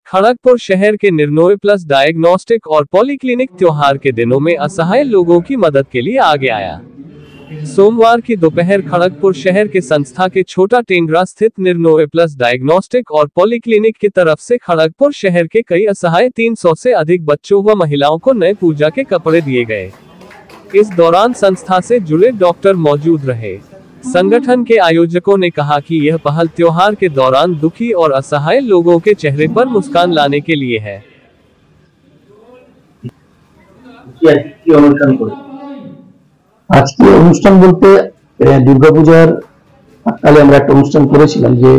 खड़गपुर शहर के निर्नोय plus diagnostic और पॉलीक्लिनिक त्योहार के दिनों में असहाय लोगों की मदद के लिए आगे आया। सोमवार की दोपहर खड़गपुर शहर के संस्था के छोटा टेंगरा स्थित निर्नोय प्लस डायग्नोस्टिक और पॉलीक्लिनिक की तरफ से खड़गपुर शहर के कई असहाय 300 से अधिक बच्चों व महिलाओं को नए पूजा के कपड़े दिए गए। इस दौरान संस्था से जुड़े डॉक्टर मौजूद रहे। संगठन के आयोजकों ने कहा कि यह पहल त्योहार के दौरान दुखी और असहाय लोगों के चेहरे पर मुस्कान लाने के लिए है। আজকে অনুষ্ঠান বলতে দুর্গাপূজার কালে আমরা একটা অনুষ্ঠান করেছিলাম যে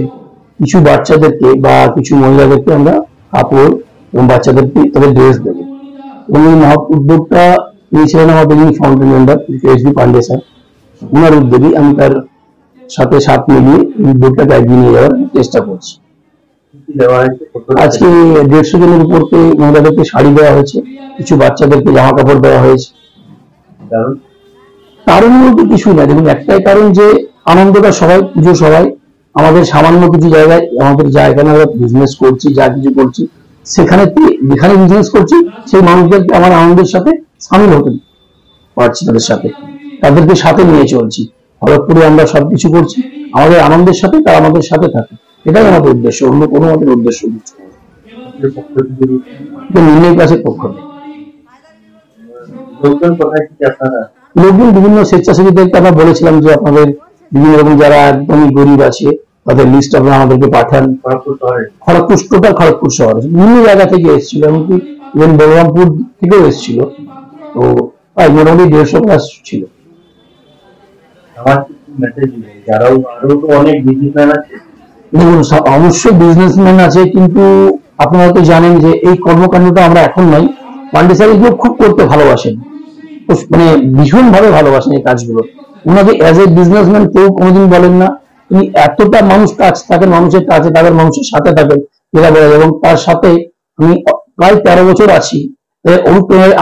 কিছু বাচ্চাদেরকে বা কিছু মহিলাদেরকে আমরা কাপড় এবং বাচ্চাদেরকে তাদের ড্রেস দেব এবং এই মহৎ উদ্যোগটা নিয়েছিলেন আমাদের foundation member SB Pandey sir. ওনার উদ্যোগে আমি তার সাথে সাথ মিলিয়ে উদ্যোগটাকে এগিয়ে নিয়ে যাওয়ার চেষ্টা করছি। আজকে 150 জনের উপরকে মহিলাদেরকে শাড়ি দেওয়া হয়েছে, কিছু বাচ্চাদেরকে জামা কাপড় দেওয়া হয়েছে। কারণ বলতে কিছু না, দেখুন একটাই কারণ যে আনন্দটা সবাই পুজো সবাই আমাদের সামান্য কিছু জায়গায় আমাদের জায়গা আমরা বিজনেস করছি যা কিছু করছি সেখানে যেখানে বিজনেস করছি সেই মানুষদেরকে আমার আনন্দের সাথে সামিল হতে পারছি, তাদেরকে সাথে নিয়ে চলছি। খড়গপুরে আমরা সবকিছু করছি আমাদের আনন্দের সাথে, তারা আমাদের সাথে থাকে, এটাই আমাদের উদ্দেশ্য, অন্য কোনো আমাদের উদ্দেশ্য কিছু নির্ণয় ক্লাসের পক্ষ থেকে। লোকজন বিভিন্ন স্বেচ্ছাসেবীদেরকে আমরা বলেছিলাম যে আপনাদের বিভিন্ন রকম যারা একদমই গরিব আছে তাদের লিস্ট আপনারা আমাদেরকে পাঠান। খড়গপুর শহরে বিভিন্ন জায়গা থেকে এসেছিল, এমনকি বলরামপুর থেকেও এসেছিল। তো মোটামুটি 150 ক্লাস ছিল। দেখুন অবশ্যই বিজনেসম্যান আছে, কিন্তু আপনারা তো জানেন যে এই কর্মকাণ্ডটা আমরা এখন নয়, পান্ডে স্যার এগুলো খুব করতে ভালোবাসেন, মানে ভীষণ ভাবে ভালোবাসেন এই কাজগুলো। ওনাকে অ্যাজ এ বিজনেসম্যান কেউ কোনোদিন বলেন না, তিনি এতটা মানুষ কাজ থাকেন, মানুষের কাছে তাদের মানুষের সাথে থাকেন যেটা বলা যায়। এবং তার সাথে আমি প্রায় 13 বছর আছি,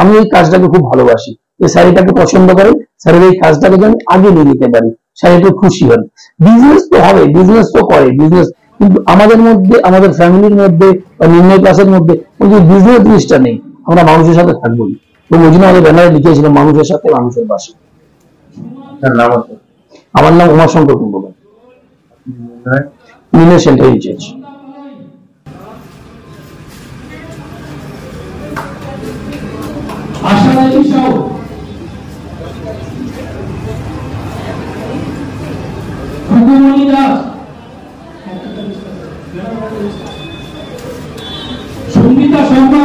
আমি এই কাজটাকে খুব ভালোবাসি। স্যার এটাকে পছন্দ করেন, স্যারের এই কাজটাকে যেন আগে নিয়ে নিতে পারি, স্যার একটু খুশি হন। বিজনেস তো হবে, বিজনেস তো করে বিজনেস, কিন্তু আমাদের মধ্যে আমাদের ফ্যামিলির মধ্যে বা নির্ণয় ক্লাসের মধ্যে বিজনেস জিনিসটা নেই, আমরা মানুষের সাথে থাকবো। ওই জন্য আমাদের ব্যানারে লিখেছিলাম মানুষের সাথে মানুষের পাশে। আমার নাম উমাশঙ্কর কুম্ভকার, মিনের সেন্টার ইনচার্জ। সঙ্গীতা শর্মা।